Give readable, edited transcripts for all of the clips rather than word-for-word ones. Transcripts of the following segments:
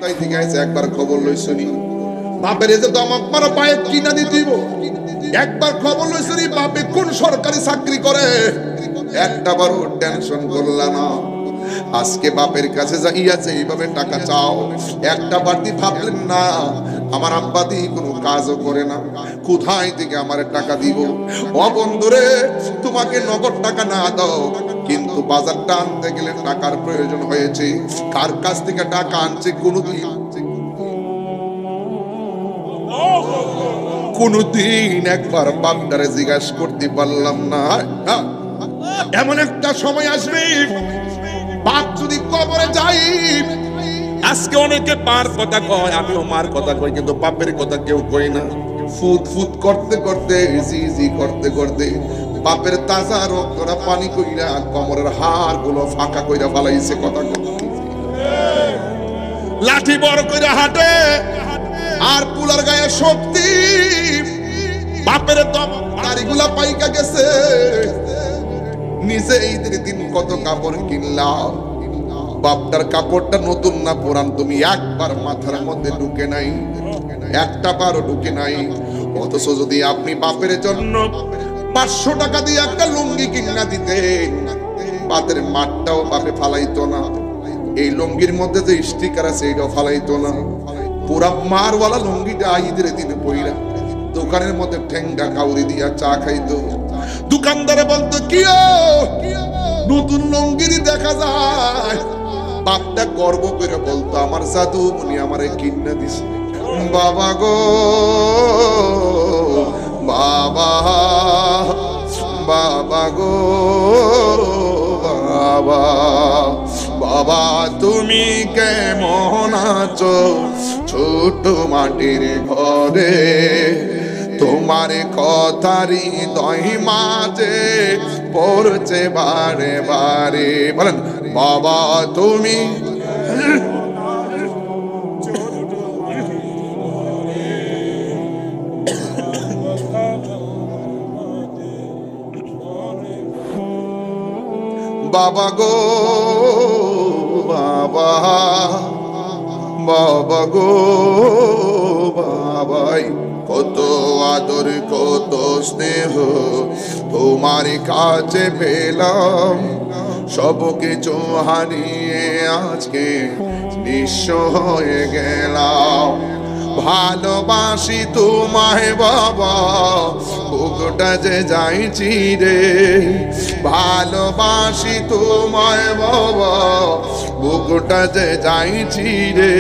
তাই ঠিক আছে, একবার খবর লই শুনি বাপের যে দমক মারা পায়ে কিনা দি দিব। একবার খবর লই শুনি বাপে কোন সরকারি চাকরি করে। একটা বারো টেনশন করলা না। আজকে বাপের কাছে যাইয়াছে এইভাবে টাকা চাও, একটা বাড়তি ভাবলেন না আমার আব্বা দি কোনো কাজও করে না, কোথায় থেকে আমার টাকা দিব। ও বন্ধুরে, তোমাকে নগদ টাকা না দাও, কিন্তু বাজারটা আনতে গেলে টাকার প্রয়োজন হয়েছে। কার কাছ থেকে টাকা আনছে কোনদিন একবার বাপটারে জিজ্ঞাসা করতে পারলাম না। এমন একটা সময় আসবে বাপ যদি কবরে যাই, আজকে অনেকে পার কথা কয়, আমিও মার কথা কই, কিন্তু বাপের কথা কেউ কই না। ফুট ফুট করতে করতে জি জি করতে করতে বাপের তাজা রক্তটা পানি কইরা কমরের হাড় গুলো ফাঁকা কইরা ফালাইছে। কথা লাঠি বড় কইরা হাঁটে আর পুলার গায়ে শক্তি, বাপের দম দাড়িগুলা পাইকা গেছে। নিজে ঈদের দিন কত কাপড় কিনলাম, বাপটার কাপড়টা নতুন না পুরান তুমি একবার মাথার মধ্যে ঢুকে নাই, একটা বারও ঢুকে নাই। অথচ যদি আপনি বাপের জন্য 500 টাকা দিয়ে একটা লুঙ্গি কিনা দিতেন, বাতের মাঠটাও বাপে ফালাইতো না, এই লুঙ্গির মধ্যে যে স্টিকার আছে এটাও ফালাইতো না। পুরা মারওয়ালা লুঙ্গিটা ঈদের দিনে পইরা দোকানের মধ্যে ঠেঙ্গা কাউরি দিয়া চা খাইতো। দোকানদারে বলতো কি নতুন লুঙ্গি দেখা যায়, বাপটা গর্ব করে বলতো আমার জাদু মনি আমারে কিনা দিছে। বাবা গো বাবা, বাবা গো বাবা, বাবা তুমি কেমন আছো ছোট মাটির ঘরে, তোমার কথারই হৃদয় মাঝে পড়ছে বারে বারে। বলেন বাবা তুমি বাবা গো বাবা, বাবা গো বাবাই, কত আদর কত স্নেহ তোমার কাছে পেলাম, সব কিছু হারিয়ে আজকে নিঃস্ব হয়ে গেলাম। ভালোবাসি তোমায় বাবা, বুকটা যে যাইছি রে, ভালোবাসি তোমায় বাবা, বুকটা যে যাইছি রে,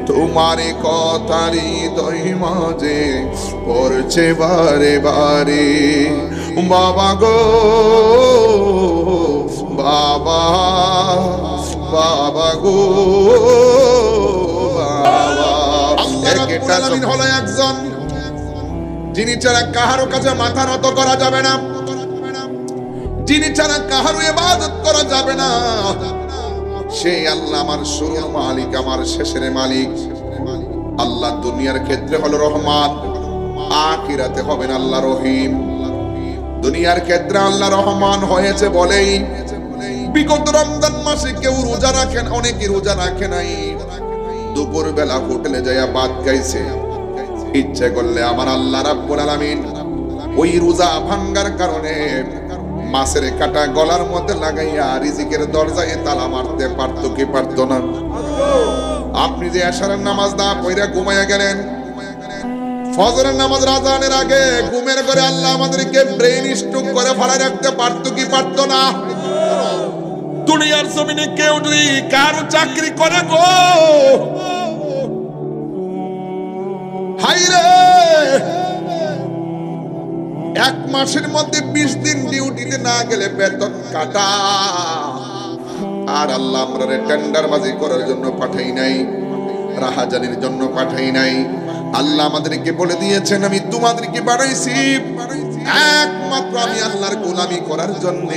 তোমার কথারই হৃদয় মাঝে পড়ছে বারে বারে। বাবা গো বাবা, বাবা গো বাবা। হলো একজন যিনি ছাড়া কাহারো কাছে মাথা নত করা যাবে না, যিনি ছাড়া কাহারো ইবাদত করা যাবে না, সেই আল্লাহ আমার শুরুর মালিক, আমার শেষের মালিক। আল্লাহ দুনিয়ার ক্ষেত্রে হলো রহমান, আখিরাতে হবেন আল্লাহ রহিম। দুনিয়ার ক্ষেত্রে আল্লাহ রহমান হয়েছে বলেই বিগত রমজান মাসে কেউ রোজা রাখে না, অনেকে রোজা রাখে নাই, দুপুর বেলা হোটেলে যাইয়া ভাত খাইছে। ইচ্ছে করলে আমার আল্লাহ রাব্বুল আলামিন ওই রোজা ভাঙ্গার কারণে মাছের কাটা গলার মধ্যে লাগাইয়া রিজিকের দরজায় তালা মারতে পারতো কি পারতো না? আপনি যে এশারের নামাজ না পড়ে ঘুমাইয়া গেলেন, ফজরের নামাজ আযানের আগে ঘুমের ঘরে আল্লাহ আমাদেরকে ব্রেইন স্ট্রোক করে ফেলা রাখতে পারতো কি পারতো না? দুনিয়ার জমিনে কেউ যদি কারো চাকরি করে গো, হাইরে এক মাসের মধ্যে 20 দিন ডিউটিতে না গেলে বেতন কাটা। আর আল্লাহ আমরা টেন্ডারবাজি করার জন্য পাঠাই নাই, রাহাজানির জন্য পাঠাই নাই। আল্লাহ আমাদেরকে বলে দিয়েছেন আমি তোমাদেরকে বানাইছি একমাত্র আমি আল্লাহর গোলামি করার জন্য।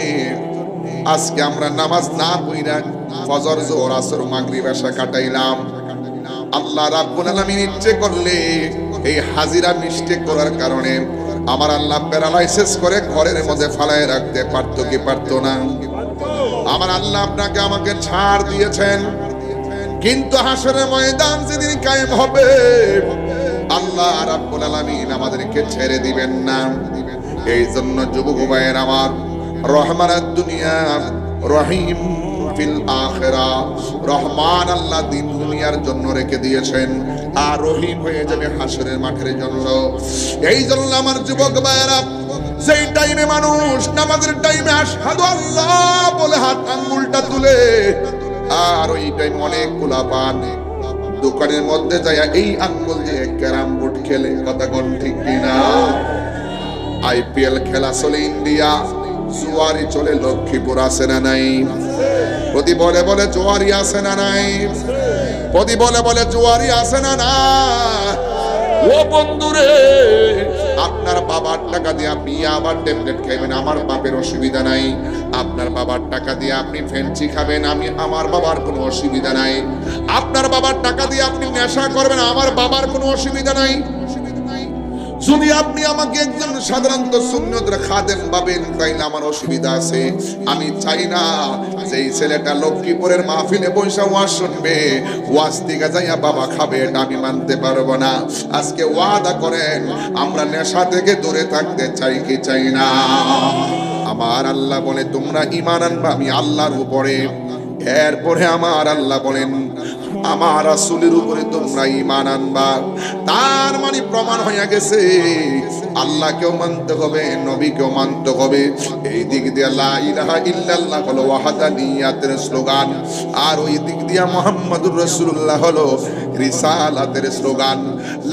আজকে আমরা নামাজ না পড়া ফজর জোহর আসর মাগরিব এশা কাটাইলাম। আল্লাহ রাব্বুল আলামিন ইচ্ছে করলে এই হাজিরা মিস্টেক করার কারণে আমার আল্লাহ প্যারালাইসিস করে ঘরের মধ্যে ফালায় রাখতে পারতো কি পারতো না? আমার আল্লাহ আপনাকে আমাকে ছাড় দিয়েছেন, কিন্তু হাসরের ময়দান যেদিন কায়েম হবে, আল্লাহ রাব্বুল আলামিন আমাদেরকে ছেড়ে দিবেন না। এই জন্য যুবক ভাইয়ের আমার, রহমানাদ দুনিয়া রহিম ফিল আখিরাহ, রহমান আল্লাহ দিন দুনিয়ার জন্য রেখে দিয়েছেন, আর রহিম হয়ে যাবে হাসরের মাঠের জন্য। এই জন্য আমার যুবক ভাইয়েরা, সেই টাইমে মানুষ নামাজের টাইমে আশহাদু আল্লাহ বলে হাত আঙ্গুলটা তুলে, আর ওই টাইম অনেক গোলা পান দোকানের মধ্যে যায় এই আঙ্গুল দিয়ে ক্যারাম বোর্ড খেলে। কথা কোন ঠিক কিনা? আইপিএল খেলা চলে ইন্ডিয়া, জুয়ারি চলে লক্ষ্মীপুর, আছে না নাই? প্রতি বলে বলে জুয়ারি আছে না নাই? প্রতি বলে বলে জুয়ারি আছে না না? ও বন্ধুরে, আপনার বাবার টাকা দিয়ে আপনি আবার ট্যাবলেট খাবেন, আমার বাপের অসুবিধা নাই। আপনার বাবার টাকা দিয়ে আপনি ফেন্সি খাবেন, আমার বাবার কোনো অসুবিধা নাই। আপনার বাবার টাকা দিয়ে আপনি নেশা করবেন, আমার বাবার কোনো অসুবিধা নাই। যদি আপনি আমাকে একজন সাধারণত সুন্নতের খাদেম ভাবেন, তাইলে আমার অসুবিধা আছে। আমি চাই না যে ছেলেটা লক্ষ্মীপুরের মাহফিলে বৈশা ওয়াজ শুনবে, ওয়াজ থেকে যাইয়া বাবা খাবে, এটা আমি মানতে পারবো না। আজকে ওয়াদা করেন, আমরা নেশা থেকে দূরে থাকতে চাই কি চাই না? আমার আল্লাহ বলে তোমরা ঈমান আনবা আমি আল্লাহর উপরে, এরপরে আমার আল্লাহ বলেন আমার রাসূলের উপরে তোমরা ঈমান আনবা। তার মানে প্রমাণ হয়ে গেছে আল্লাহকেও মানতে হবে, নবীকেও মানতে হবে। এই দিক দিয়ে লা ইলাহা ইল্লাল্লাহ হলো ওয়াহদানিয়াতের স্লোগান, আর ওই দিক দিয়ে মুহাম্মাদুর রাসূলুল্লাহ হলো রিসালাতের স্লোগান।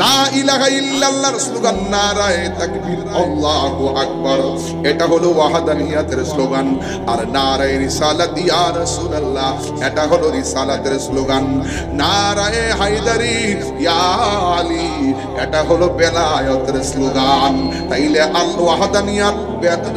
লা ইলাহা ইল্লাল্লাহর স্লোগান নারায়ে তাকবীর আল্লাহু আকবার, এটা হলো ওয়াহদানিয়াতের স্লোগান। আর নারায়ে রিসালাত ইয়া রাসূলুল্লাহ, এটা হলো রিসালাতের স্লোগান। নারায়ে হায়দারি ইয়া আলী, এটা হলো বেলায়েতের স্লোগান। তাইলে আল ওয়াহদানিয়াত,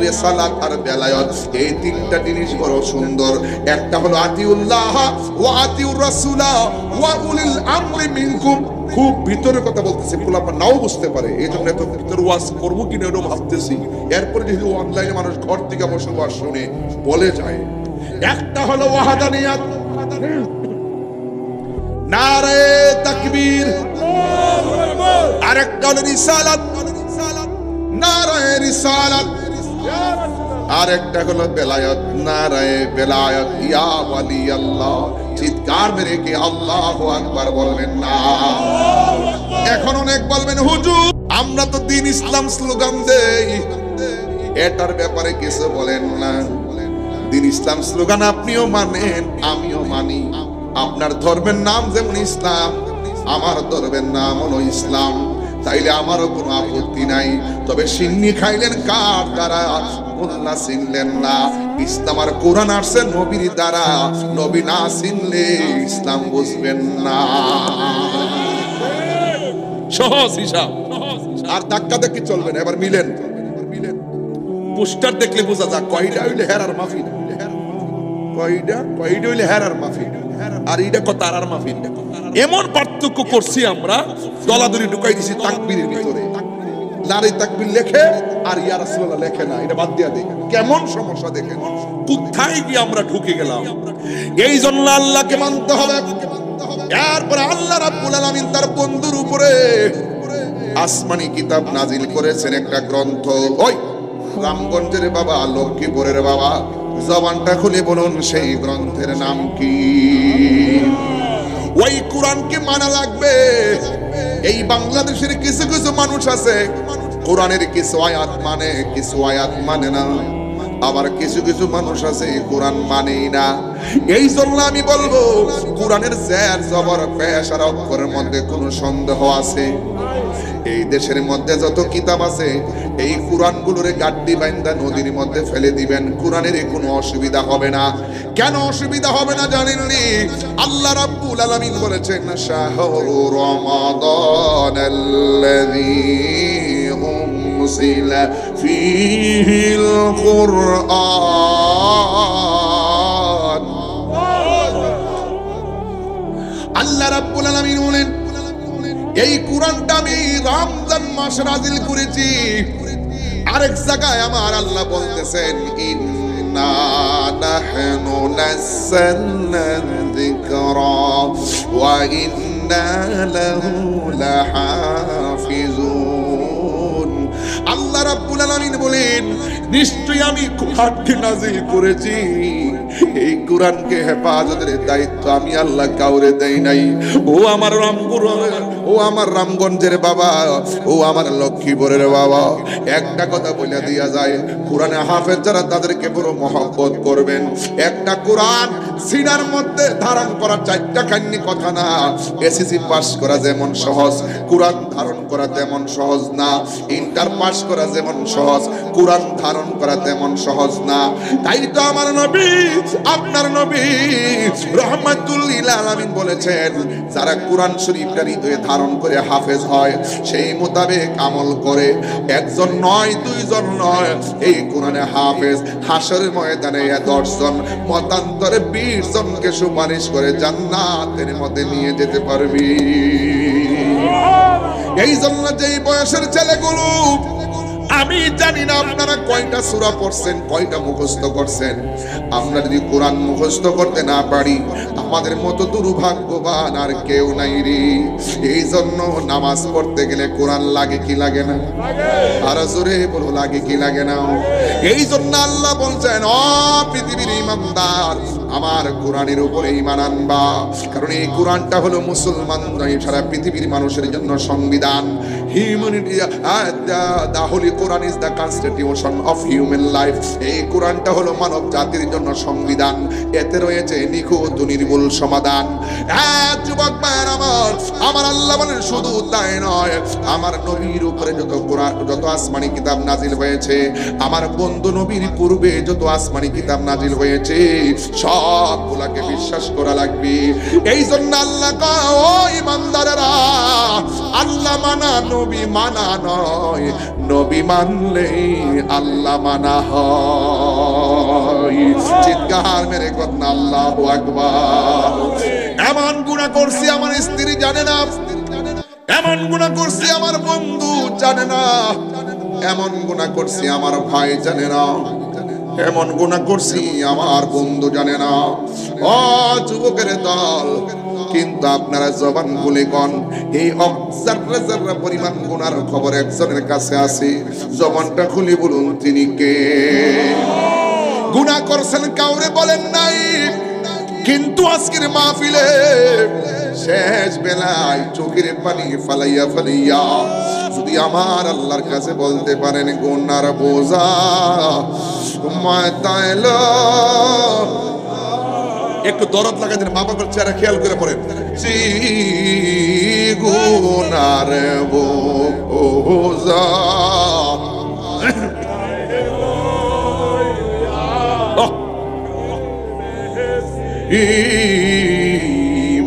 রিসালাত আর বেলায়েত, এই তিনটা জিনিস বড় সুন্দর। একটা হলো আতিউল্লাহ ওয়া আতিউর রাসূলা ওয়া উলিল আমরি মিনকুম। খুব ভিতরের কথা বলতেছি, পোলাপা নাও বুঝতে পারে, এই জন্য এত ভিতর ওয়াজ করবো কিনা এরকম ভাবতেছি। এরপরে যেহেতু অনলাইনে মানুষ ঘর থেকে বসে ওয়াজ শুনে বলে যায়। একটা হলো ওয়াহদানিয়াত, নারে তাকবীর, আরেকটা হলো রিসালাত, নারে রিসালাত, আরেকটা হলো বেলায়েত, নারে বেলায়েত ইয়া ওয়ালি আল্লাহ। চিৎকার মেরে কি আল্লাহু আকবার বলবেন না? এখন অনেক বলবেন হুজুর আমরা তো দ্বীন ইসলাম স্লোগান দেই, এটার ব্যাপারে কিছু বলেন না। দ্বীন ইসলাম স্লোগান আপনিও মানেন, আমিও মানি। আপনার ধর্মের নাম যেমন ইসলাম, আমার ধর্মের নাম হলো ইসলাম, তাইলে আমারও কোনো আপত্তি নাই। তবে সিন্নি খাইলেন কার দ্বারা? মোল্লা চিনলেন না। ইসলাম আর কোরআন আসছে নবীর দ্বারা, নবী না চিনলে ইসলাম বুঝবেন না। সহজ হিসাব, আর ধাক্কা দেখি চলবে না। এবার মিলেন, পোস্টার দেখলে বোঝা যায় কয়টা হইলে হেরার মাহফিল, কয়টা হইলে হেরার মাহফিল, আর এইটা কত তারার মাহফিল। এমন পার্থক্য করছি আমরা, দলাদলি ঢুকাই দিছি তাকবীরের ভিতরে। নারে তাকবীর লেখে আর ইয়া রাসূলুল্লাহ লেখে না, এটা বাদ দিয়া দেই। কেমন সমস্যা দেখেন, কোথায় গিয়ে আমরা ঢুকে গেলাম। এই জন্য আল্লাহকে মানতে হবে। এরপর আল্লাহ রাব্বুল আলামিন তার বন্ধুর উপরে আসমানি কিতাব নাজিল করেছেন, একটা গ্রন্থ। ওই রামগঞ্জের বাবা, লক্ষ্মীপুরের বাবা, জবানটা খুলে বলুন সেই গ্রন্থের নাম কি? ওই কোরআনকে মানা লাগবে। এই বাংলাদেশের কিছু কিছু মানুষ আছে কোরআনের কিছু আয়াত মানে, কিছু আয়াত মানে না। আবার কিছু কিছু মানুষ আছে কোরআন মানেই না। এই জন্য আমি বলবো কোরআনের জের জবর পেশ আর অক্ষরের মধ্যে কোনো সন্দেহ আছে? এই দেশের মধ্যে যত কিতাব আছে এই কোরআনগুলোরে গাড্ডি বাইন্দা নদীর মধ্যে ফেলে দিবেন, কোরআনের কোনো অসুবিধা হবে না। কেন অসুবিধা হবে না জানেননি? আল্লাহ রাব্বুল আলামিন বলেছেন শাহরু রমাদানাল্লাযী উনজিলা ফীহিল কুরআন। আল্লাহ রাব্বুল আলামিন বলেন এই কোরআনটা আমি রমজান মাসে নাযিল করেছি। আরেক জায়গায় আমার আল্লাহ বলতেছেন ইন্না নাহনু নাযালনা যিকরা ওয়া ইন্না লাহু লাহাফিজুন। আল্লাহ রাব্বুল আলামিন বলেন, নিশ্চয়ই আমি কোরআনকে নাযিল করেছি, এই কোরআনকে হেফাজতের দায়িত্ব আমি আল্লাহ কাউরে দেই নাই। ও আমার ও আমার রামগঞ্জের বাবা, ও আমার লক্ষ্মীপুরের বাবা, একটা কথা বলে দিয়া যায়, কোরআনে হাফেজ যারা তাদেরকে বড় মহব্বত করবেন। একটা কোরআন সিনার মধ্যে ধারণ করা চারটা কান্নি কথা না। এসএসসি পাস করা যেমন সহজ, কোরআন ধারণ করা তেমন সহজ না। ইন্টার পাস করা যেমন সহজ, কোরআন ধারণ করা তেমন সহজ না। তাই তো আমার নবী, আপনার নবী রাহমাতুল লিল আলামিন বলেছেন, যারা কোরআন শরীফটা হৃদয়ে ধারণ করে হাফেজ হয়, সেই মোতাবেক আমল করে, একজন নয়, দুইজন নয়, এই কোরআনে হাফেজ হাসরের ময়দানে 10 জন, মতান্তরে 20 জনকে সুপারিশ করে জান্নাতের মধ্যে নিয়ে যেতে পারবি। এই জন্য যেই বয়সের ছেলেগুলো, আমি জানি না আপনারা কয়টা সূরা পড়ছেন, কয়টা মুখস্থ করছেন। আমরা যদি কোরআন মুখস্থ করতে না পারি, আমাদের মতো দুর্ভাগ্যবান আর কেউ নাই রে। এই জন্য নামাজ পড়তে গেলে কোরআন লাগে কি লাগে না? আর জোরে বলো, লাগে কি লাগে না? এই জন্য আল্লাহ বলছেন, ও পৃথিবীর ঈমানদার, আমার কোরআনের উপরে ঈমান আনবা। কারণ এই কোরআনটা হলো মুসলমান নয়, সারা পৃথিবীর মানুষের জন্য সংবিধান। Humanity, the holy Quran is the constitution of human life. এই কোরআনটা হলো মানব জাতির জন্য সংবিধান। এতে রয়েছে নিখুঁত নির্ভুল সমাধান। যুবক ভাইয়ের আমার আল্লাহ বলেন, শুধু তাই নয়, আমার নবীর উপরে যত কোরআন, যত আসমানি কিতাব নাজিল হয়েছে, আমার বন্ধু নবীর পূর্বে যত আসমানি কিতাব নাজিল হয়েছে, সবগুলাকে বিশ্বাস করা লাগবে। এই জন্য আল্লাহ কয়, ও ঈমানদারেরা, আল্লাহ মানা নবী মানা নয়, নবী মানলেই আল্লাহ মানা হয়। চিৎকার মেরে কথা আল্লাহু আকবার। এমন গুনাহ করছি আমার স্ত্রী জানে না, এমন গুনাহ করছি আমার বন্ধু জানে না, এমন গুনাহ করছি আমার ভাই জানে না, এমন গুনাহ করছি আমার বন্ধু জানে না। ও যুবকের দল, কিন্তু আপনারা জবান খুলে কোন, এই যাররা যাররা পরিমাণ গুনার খবর একজনের কাছে আছে, জবানটা খুলে বলুন তিনি কে? গুনাহ করছেন কাউরে বলেন নাই, কিন্তু আজকের মাহফিলে শেষ বেলায় চোখের পানি ফালাইয়া ফালাইয়া যদি আমার আল্লাহর কাছে বলতে পারেন, গুনার বোঝা মাথায় একটু দরদ লাগাই দেন, মা বাবার চেহারা খেয়াল করে পড়েন, গুনার বোঝা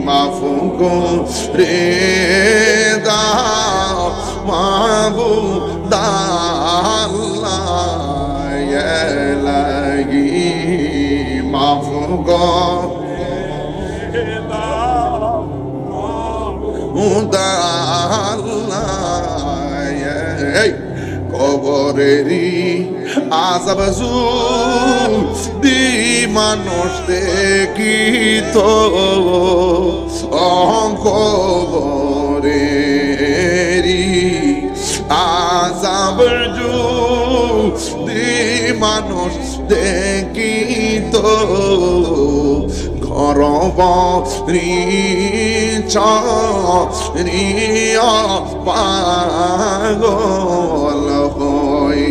মাফ করে দাও মাবুদ আল্লাহ লাগি, মাফ করে দাও মাবুদ আল্লাহ। কবরেরই আযাব যদি মানুষ দেখিত, কবরেরই আযাব যদি মানুষ দেখিত, ঘরবাড়ি ছাড়িয়া পাগল হই,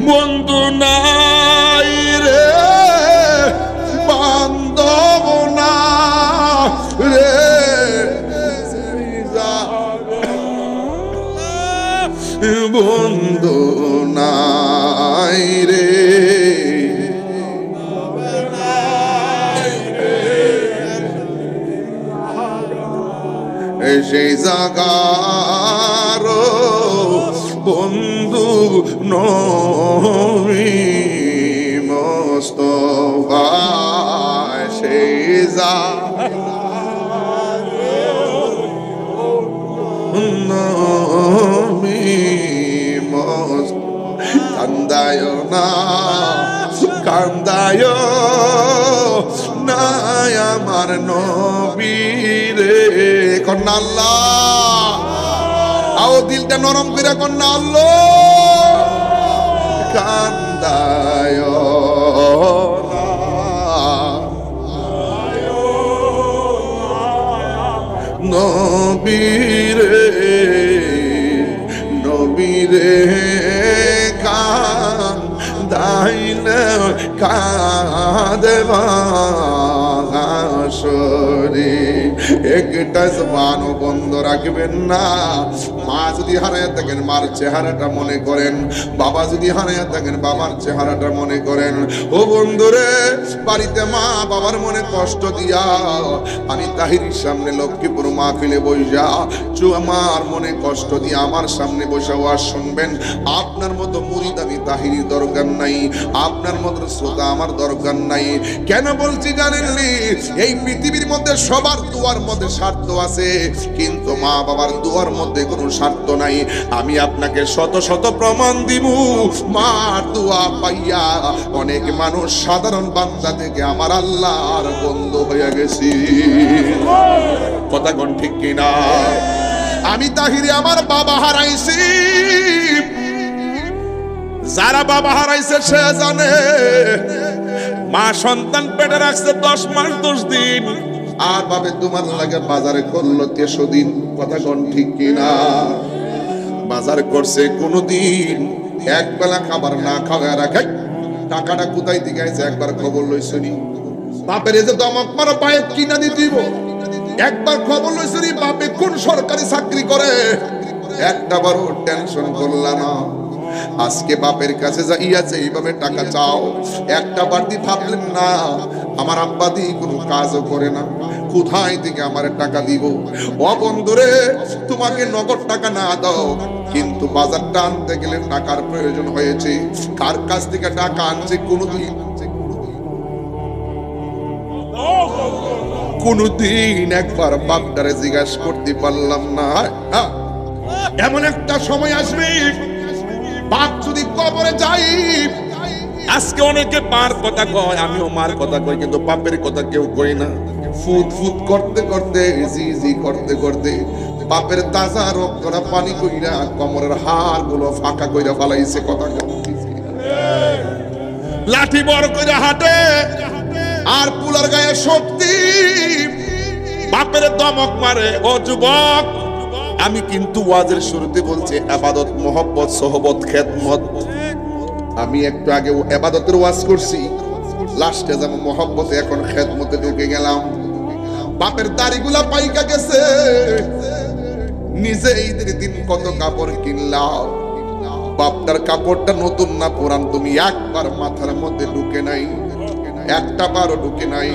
বন্ধু নাই রে বান্ধব না রে, বন্ধু নাই রে, সেই জাগার বন্ধু নবী মুস্তাফা, সেই নবী মুস্তাফা। কান্দায় না কান্দা আমার নবীরে কন্যা আল্লাহ আও দিলটা নরম করে কন্যা আল্লাহ কান্দায় নবীরে নবীরে কান্দাইলে কাঁদবা হাসরে একটা জবান বন্ধ রাখবেন না। মা যদি হারায় থাকেন মার চেহারাটা মনে করেন, বাবা যদি হারায় থাকেন বাবার চেহারাটা মনে করেন। ও বন্ধুরে, বাড়িতে মা বাবার মনে কষ্ট দিয়া আমি তাহিরির সামনে লক্ষ্মীপুর মাহফিলে বইসা আমার মনে কষ্ট দিয়ে আমার সামনে বসে ওয়াজ শুনবেন। আপনার মতো মুরিদ আমি তাহিরির দরকার নাই, আপনার মতো শ্রোতা আমার দরকার নাই। কেন বলছি জানেননি? এই পৃথিবীর মধ্যে সবার দুয়ার মধ্যে স্বার্থ আছে, কিন্তু মা বাবার দুয়ার মধ্যে কোনো স্বার্থ নাই। আমি আপনাকে শত শত প্রমাণ দিব। মার দোয়া পাইয়া অনেক মানুষ সাধারণ বান্দা থেকে আমার আল্লাহর বন্ধু হয়ে গেছি। কথা কোন ঠিক কিনা? আমি তাহিরি আমার বাবা হারাইছি, যারা বাবা হারাইছে সে জানে। মা সন্তান পেটে রাখছে 10 মাস 10 দিন, আর বাবে তোমার লাগে বাজারে করলো 13 দিন। কথা কোন ঠিক কিনা? বাজার করছে কোনদিন এক বেলা খাবার না খাওয়া রাখে। টাকাটা কোথায় থেকে আইছে একবার খবর লইছনি? বাপের যে দমক মারো পায়ে কিনা দিব, একবার খবর লইছনি বাপে কোন সরকারি চাকরি করে? একটা বারও টেনশন করলা না। আজকে বাপের কাছে যাইয়াছে এইভাবে টাকা চাও, একটা বাড়তি ভাবলেন না আমার আব্বা দি কোনো কাজও করে না, কোথায় থেকে আমার টাকা দিব? ও বন্ধুরে, তোমাকে নগদ টাকা না দাও, কিন্তু বাজারটা আনতে গেলে টাকার প্রয়োজন হয়েছে। কার কাছ থেকে টাকা আনছে কোনদিন একবার বাপটারে জিজ্ঞাসা করতে পারলাম না। এমন একটা সময় আসবে বাপ যদি কবরে যাই, আজকে অনেকে মার কথা কয়, আমিও মার কথা কই, কিন্তু বাপের কথা কেউ কই না। ফুট ফুট করতে করতে জি জি করতে করতে বাপের তাজা রক্তটা পানি কইরা কোমরের হাড় গুলো ফাঁকা কইরা ফালাইছে। কথা লাঠি বড় কইরা হাঁটে আর পুলার গায়ে শক্তি, বাপের দমক মারে। ও যুবক, আমি কিন্তু ওয়াজের শুরুতে বলছি ইবাদত, মোহব্বত, সোহবত, খেদমত। আমি একটু আগে ইবাদতের ওয়াজ করছি, লাস্টে যেমন মোহব্বতে, এখন খেদমতে ঢুকে গেলাম। বাপের দাড়িগুলা পাইকা গেছে, নিজে ঈদের দিন কত কাপড় কিনলাম, বাপটার কাপড়টা নতুন না পুরান তুমি একবার মাথার মধ্যে ঢুকে নাই, একটা বারও ঢুকে নাই।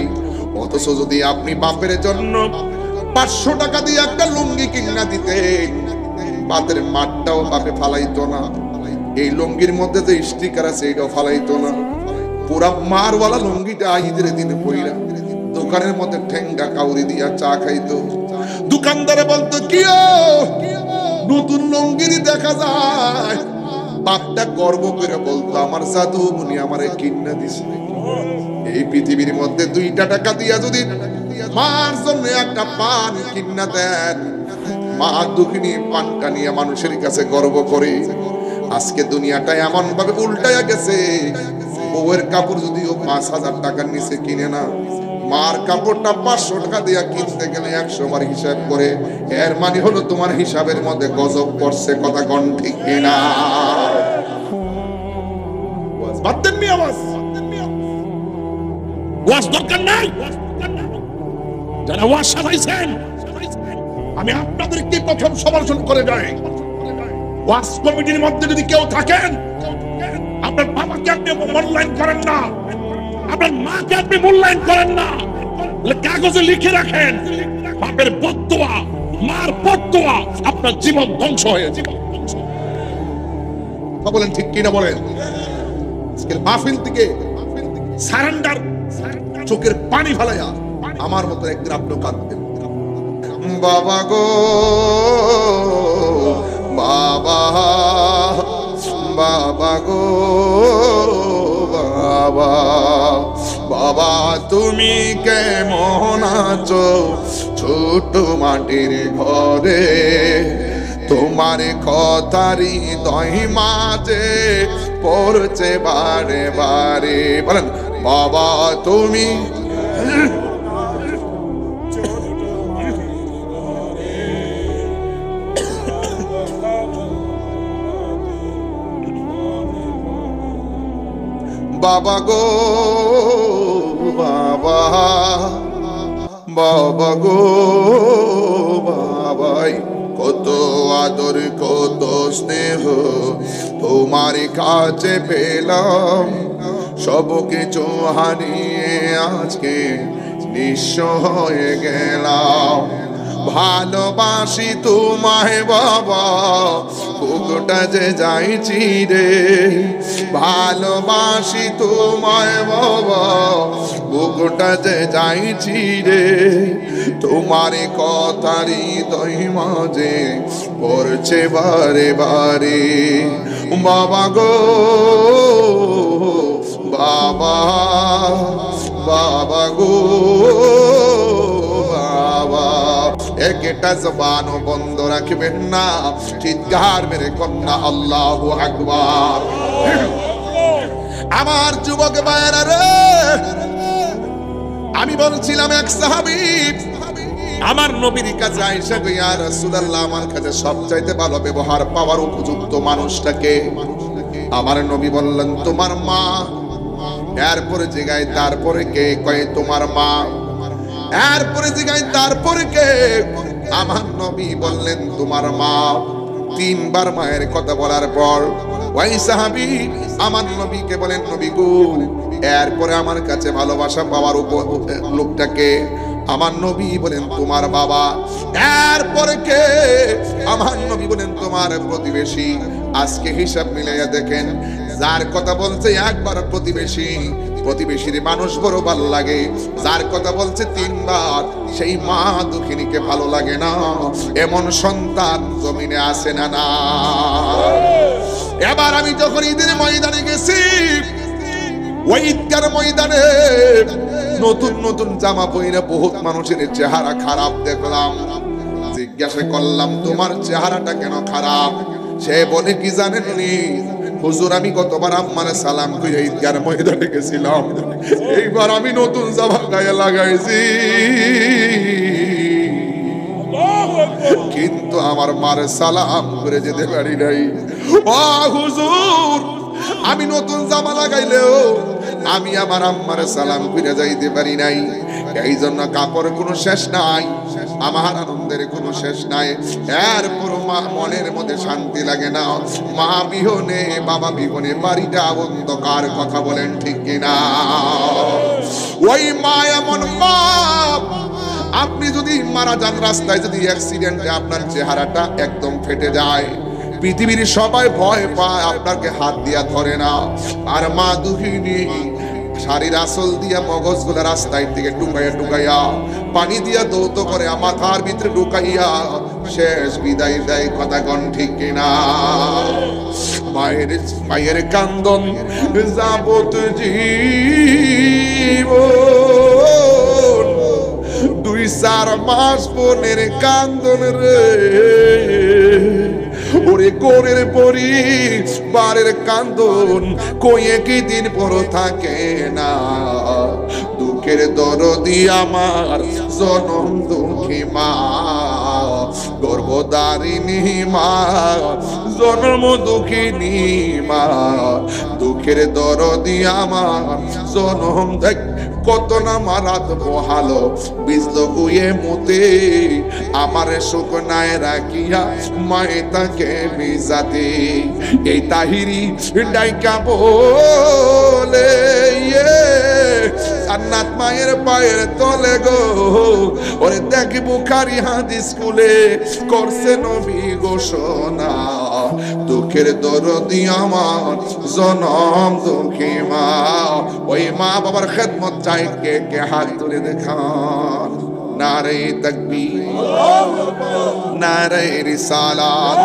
অথচ যদি আপনি বাপের জন্য 500 টাকা দিয়ে একটা লুঙ্গি কিনা দিতেন, বাতের মাঠটাও বাপে ফালাইতো না, এই লুঙ্গির মধ্যে যে স্টিকার আছে এটাও ফালাইতো না। পুরা মারওয়ালা লুঙ্গিটা ঈদের দিনে পইরা দোকানের মধ্যে ঠেঙ্গা কাউরি দিয়া চা খাইতো। দোকানদারে বলতো কি নতুন লুঙ্গিরই দেখা যায়। বাপটা গর্ব করে বলতো আমার জাদু মুনি আমারে কিনা দিছে। এই পৃথিবীর মধ্যে 2 টাকা দিয়া যদি মার জন্য একটা পান কিনা দেন, মা দুঃখিনী পানটা নিয়ে মানুষের কাছে গর্ব করে। আজকে দুনিয়াটা এমন ভাবে উল্টায়া গেছে, বউয়ের কাপড় যদিও 5000 টাকার নিচে কিনে না, মার কাপড়টা 500 টাকা দিয়া কিনতে গেলে 100 বার হিসাব করে। এর মানে হলো তোমার হিসাবের মধ্যে গজব পড়ছে। কথা কোন ঠিক কিনা? বাতেন মি আওয়াজ ওয়াজ দরকার নাই। যারা ওয়াজ সাজাইছেন আমি আপনাদেরকে প্রথম সমালোচনা করে যাই। ওয়াজ কমিটির মধ্যে যদি কেউ থাকেন, আপনার বাবাকে আপনি মূল্যায়ন করেন না, আপনার মাকে আপনি মূল্যায়ন করেন না, কাগজে লিখে রাখেন বাপের বদদোয়া, মার বদদোয়া, আপনার জীবন ধ্বংস হয়ে যাবে। বলেন ঠিক কিনা বলেন? আজকের মাহফিল থেকে সারেন্ডার, চোখের পানি ফেলাইয়া আমার মতো একদিন আপনি কাঁদবেন। বাবা গো বাবা, বাবা গো বাবা, বাবা তুমি কেমন আছো ছোট মাটির ঘরে, তোমার কথারি দহি মাঝে পড়ছে বারে বারে। বলেন বাবা তুমি বাবা গো বাবা, বাবা গো বাবাই, কত আদর কত স্নেহ তোমার কাছে পেলাম, সব কিছু হারিয়ে আজকে নিঃস্ব হয়ে গেলাম। ভালোবাসি তোমায় বাবা, বুকটা যে যাইছি রে, ভালোবাসি তোমায় বাবা, বুকটা যে যাইছি রে, তোমার কথারি দই মাঝে পড়ছে বারে বারে। বাবা গো বাবা, বাবা গো বাবা, একটা জবানও বন্ধ রাখবেন না, চিৎকার মেরে কন্যা আল্লাহু আকবার। আমার যুবক ভাইরা রে, আমি বলছিলাম এক সাহাবী আমার নবীর কাছে আয়েশা কই, ইয়া রাসূলুল্লাহ আমার কাছে সবচাইতে ভালো ব্যবহার পাওয়ার উপযুক্ত মানুষটাকে? আমার নবী বললেন তোমার মা। এরপরে জিগায় তারপরে কে? কয় তোমার মা। এরপরে জিগায় তারপরে কে? আমার নবী বললেন তোমার মা। তিনবার মায়ের কথা বলার পর ওই সাহাবী আমার নবীকে বলেন নবী গো, এরপরে আমার কাছে ভালোবাসা পাওয়ার লোকটাকে? আমার নবী বলেন তোমার বাবা। এরপরে কে? আমার নবী বলেন তোমার প্রতিবেশী। আজকে হিসাব মিলাইয়া দেখেন, যার কথা বলছে একবার প্রতিবেশী, প্রতিবেশীর মানুষ বড় ভালো লাগে, যার কথা বলছে তিনবার সেই মা দুঃখিনীকে ভালো লাগে না। এমন সন্তান জমিনে আসে না না। এবার আমি যখন ঈদের ময়দানে গেছি, ওই ঈদগার ময়দানে নতুন নতুন জামা পরে বহুত মানুষের চেহারা খারাপ দেখলাম। জিজ্ঞাসা করলাম তোমার চেহারাটা কেন খারাপ? সে বলে কি জানেননি হুজুর, আমি গতবার আম্মার সালাম কইরা ঈদগার ময়দানে গেছিলাম, এইবার আমি নতুন জামা গায়ে লাগাইছি, কিন্তু আমার মার সালাম করে যেতে পারি নাই। ও হুজুর, আমি নতুন জামা লাগাইলেও আমি আমার আম্মার সালাম করে যাইতে পারি নাই। এই জন্য কাপড় কোনো শেষ নাই, আমার আনন্দের কোনো শেষ নাই। এরপর মা মনের মধ্যে শান্তি লাগে না। মা বিহনে বাবা বিহনে বাড়িটা অন্ধকার, কথা বলেন ঠিক কিনা? ওই মা এমন মা, আপনি যদি মারা যান রাস্তায়, যদি অ্যাক্সিডেন্টে আপনার চেহারাটা একদম ফেটে যায়, পৃথিবীর সবাই ভয় পায়, আপনাকে হাত দিয়া ধরে না। আর মা দুঃখিনী শাড়ির আসল দিয়া মগজগুলা রাস্তায় থেকে টুকাইয়া টুকাইয়া পানি দিয়া দৌত করে মাথার ভিতরে ঢুকাইয়া শেষ বিদায় দেয়, কথা কন ঠিক কিনা? মায়ের মায়ের কান্দন যাবত জীবন, 2-4 মাস বোনের কান্দন রে, ওরে গোরের পরি বারের কান্দন কয়ে কি দিন পর থাকে না। দুঃখের দরদি আমার জনম দুঃখী মা, গর্ভধারিণী মা, জন্ম দুঃখিনী মা, দুঃখের দরদি আমার জনম। দেখ কত না মারাত বহালো বিজল গুয়ে মতে, আমার শুকনায় রাখিয়া মায়ে তাকে বিজাতে। এই তাহিরি ডাইকা বলে জান্নাত মায়ের পায়ের তলে গো। ওরে দেখি বুখারী হাদিস স্কুলে করছে নবী ঘোষণা, দুঃখের দরদি আমার জনম দুঃখী মা। ওই মা বাবার খেদমত চাই কে কে? হাত তুলে দেখান। নারে তাকবীর, নারে রিসালাত।